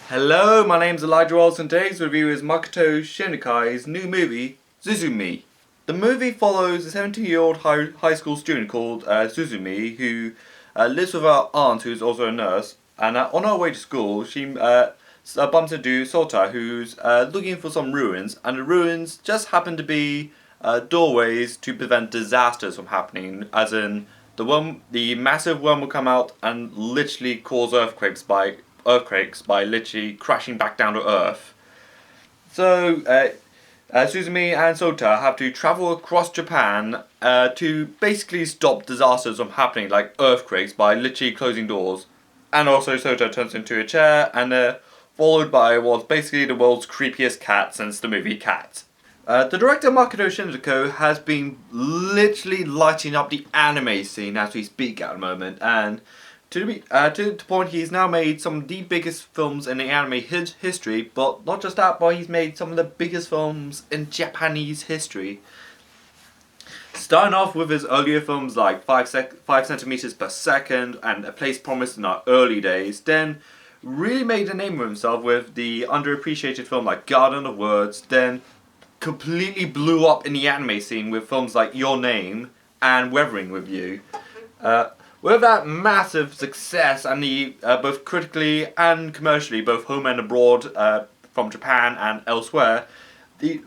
Hello, my name's Elijah Walls and today's review is Makoto Shinkai's new movie, Suzume. The movie follows a 17-year-old high school student called Suzume who lives with her aunt who's also a nurse, and on her way to school she bumps into Sota who's looking for some ruins, and the ruins just happen to be doorways to prevent disasters from happening, as in the massive worm will come out and literally cause earthquakes by literally crashing back down to Earth. So, Suzume and Sota have to travel across Japan to basically stop disasters from happening, like earthquakes, by literally closing doors. And also, Sota turns into a chair, and followed by what's basically the world's creepiest cat since the movie Cat. The director Makoto Shinkai has been literally lighting up the anime scene as we speak at the moment, and to the point he's now made some of the biggest films in the anime history, but not just that, but he's made some of the biggest films in Japanese history. Starting off with his earlier films like 5 centimeters per second and A Place Promised in our early days, then really made a name for himself with the underappreciated film like Garden of Words, then completely blew up in the anime scene with films like Your Name and Weathering with You. With that massive success and the both critically and commercially, both home and abroad, from Japan and elsewhere, the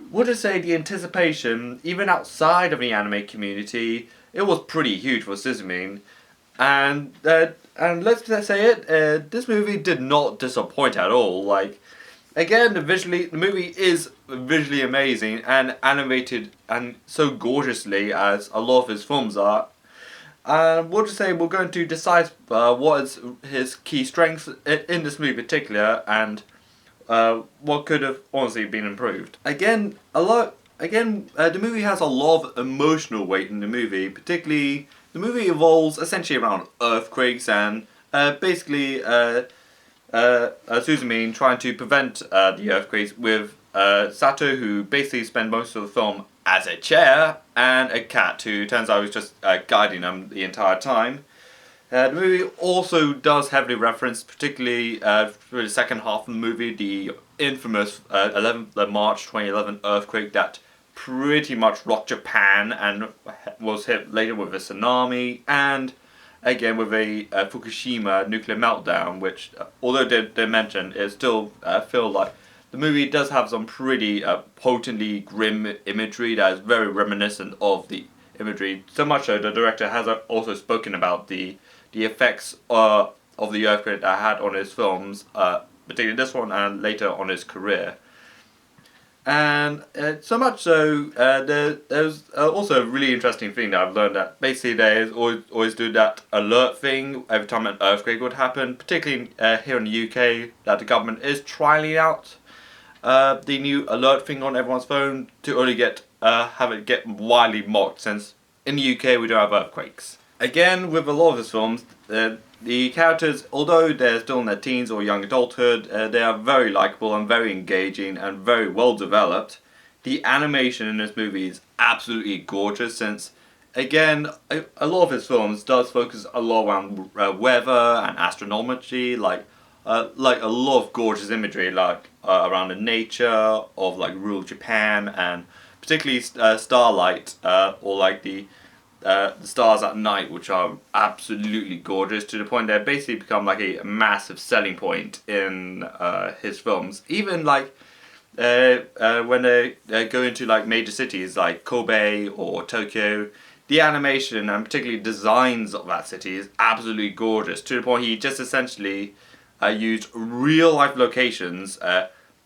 anticipation, even outside of the anime community, it was pretty huge for Suzume. And let's say it, this movie did not disappoint at all. Like, again, the movie is visually amazing and animated and so gorgeously as a lot of his films are. We'll just say we're going to decide what is his key strengths in this movie in particular, and what could have honestly been improved. The movie has a lot of emotional weight in the movie. Particularly, the movie evolves essentially around earthquakes and Suzume trying to prevent the earthquakes with Sato, who basically spent most of the film as a chair, and a cat who turns out was just guiding them the entire time. The movie also does heavily reference, particularly for the second half of the movie, the infamous 11th March 2011 earthquake that pretty much rocked Japan and was hit later with a tsunami, and again with a Fukushima nuclear meltdown, which, although they mentioned, it still feel like the movie does have some pretty potently grim imagery that is very reminiscent of the imagery. So much so, the director has also spoken about the effects of the earthquake that had on his films, particularly this one and later on his career. And so much so, there's also a really interesting thing that I've learned, that basically they always do that alert thing every time an earthquake would happen, particularly here in the UK, that the government is trialing out the new alert thing on everyone's phone to only have it get widely mocked, since in the UK we don't have earthquakes. Again, with a lot of his films, the characters, although they're still in their teens or young adulthood, they are very likable and very engaging and very well developed. The animation in this movie is absolutely gorgeous, since, again, a lot of his films does focus a lot around weather and astronomy, like a lot of gorgeous imagery, like around the nature of like rural Japan, and particularly starlight, or like the stars at night, which are absolutely gorgeous, to the point they basically become like a massive selling point in his films. Even like when they go into like major cities like Kobe or Tokyo, the animation and particularly designs of that city is absolutely gorgeous, to the point he just essentially used real life locations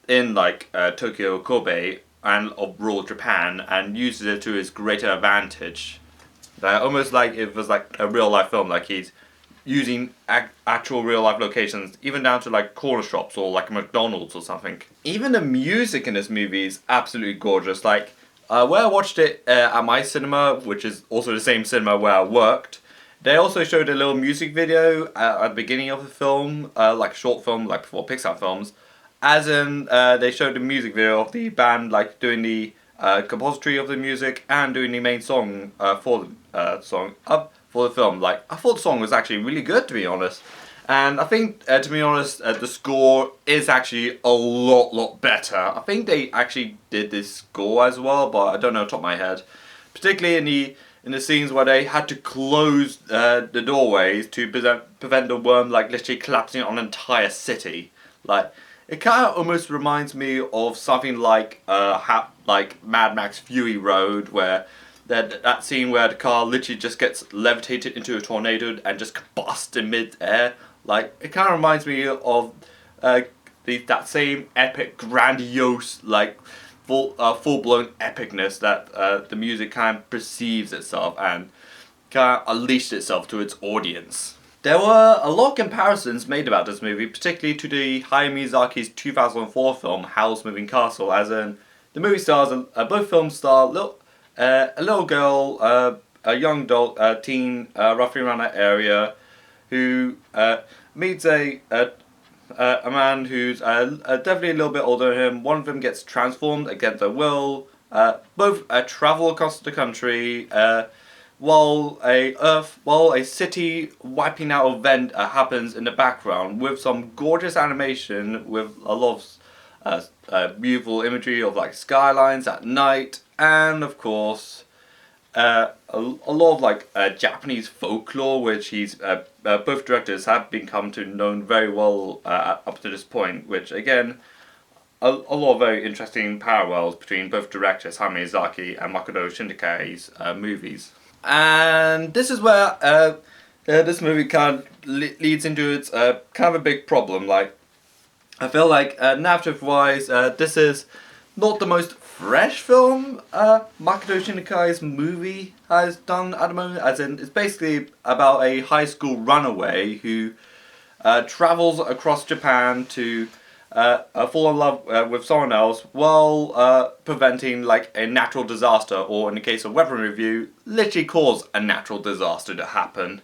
in like Tokyo or Kobe and of rural Japan, and uses it to his greater advantage. Almost like it was like a real life film, like he's using actual real life locations, even down to like corner shops or like a McDonald's or something. Even the music in this movie is absolutely gorgeous. Like where I watched it at my cinema, which is also the same cinema where I worked, they also showed a little music video at the beginning of the film, like a short film, like before Pixar films. As in, they showed the music video of the band, like doing the compository of the music and doing the main song for the film. Like, I thought the song was actually really good, to be honest. And I think, to be honest, the score is actually a lot better. I think they actually did this score as well, but I don't know off the top of my head. Particularly in the scenes where they had to close the doorways to prevent the worm like literally collapsing on an entire city. Like, it kind of almost reminds me of something like like Mad Max Fury Road, where that scene where the car literally just gets levitated into a tornado and just combusts in mid-air. Like, it kind of reminds me of that same epic, grandiose, like full-blown epicness that the music kind of perceives itself and kind of unleashed itself to its audience. There were a lot of comparisons made about this movie, particularly to the Hayao Miyazaki's 2004 film Howl's Moving Castle, as in the movie stars, both films star a little girl, a young adult, a teen, roughly around that area, who meets a man who's definitely a little bit older than him. One of them gets transformed against their will. Both travel across the country while a city wiping out event happens in the background with some gorgeous animation with a lot of beautiful imagery of like skylines at night, and of course a lot of like Japanese folklore, which both directors have become to known very well up to this point, which again a lot of very interesting parallels between both directors Hayao Miyazaki and Makoto Shinkai's movies. And this is where this movie kind of leads into its kind of a big problem. Like, I feel like narrative-wise, this is not the most fresh film Makoto Shinkai's movie has done at the moment. As in, it's basically about a high school runaway who travels across Japan to fall in love with someone else while preventing like a natural disaster, or in the case of Weapon Review, literally cause a natural disaster to happen.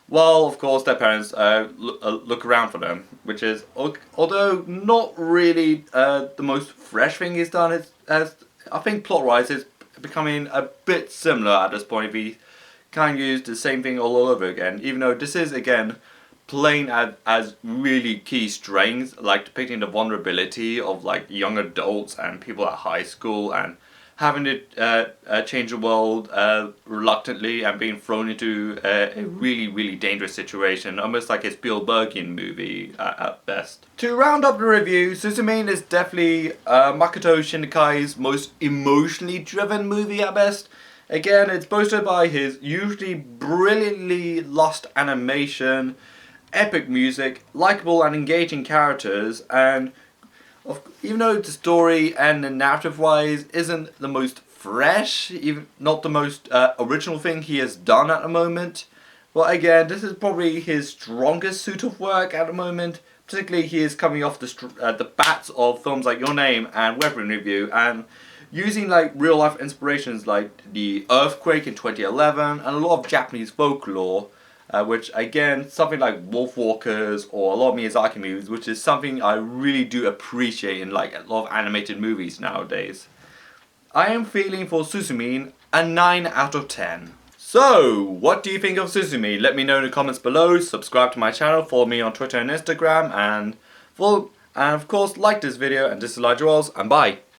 Well, of course, their parents look around for them, which is, although not really the most fresh thing he's done, I think plot-wise it's becoming a bit similar at this point. We kind of use the same thing all over again, even though this is, again, playing as really key strengths, like depicting the vulnerability of like young adults and people at high school and having to change the world reluctantly and being thrown into a really dangerous situation, almost like a Spielbergian movie at best. To round up the review, Suzume is definitely Makoto Shinkai's most emotionally driven movie at best. Again, it's boasted by his usually brilliantly lost animation, epic music, likable and engaging characters, and even though the story and the narrative-wise isn't the most fresh, even not the most original thing he has done at the moment, well, again, this is probably his strongest suit of work at the moment. Particularly, he is coming off the bats of films like Your Name and Weapon Review, and using like real-life inspirations like the earthquake in 2011 and a lot of Japanese folklore. Which again, something like Wolfwalkers or a lot of Miyazaki movies, which is something I really do appreciate in like a lot of animated movies nowadays. I am feeling for Suzume a 9 out of 10. So, what do you think of Suzume? Let me know in the comments below, subscribe to my channel, follow me on Twitter and Instagram, and of course like this video and dislike yours, and bye!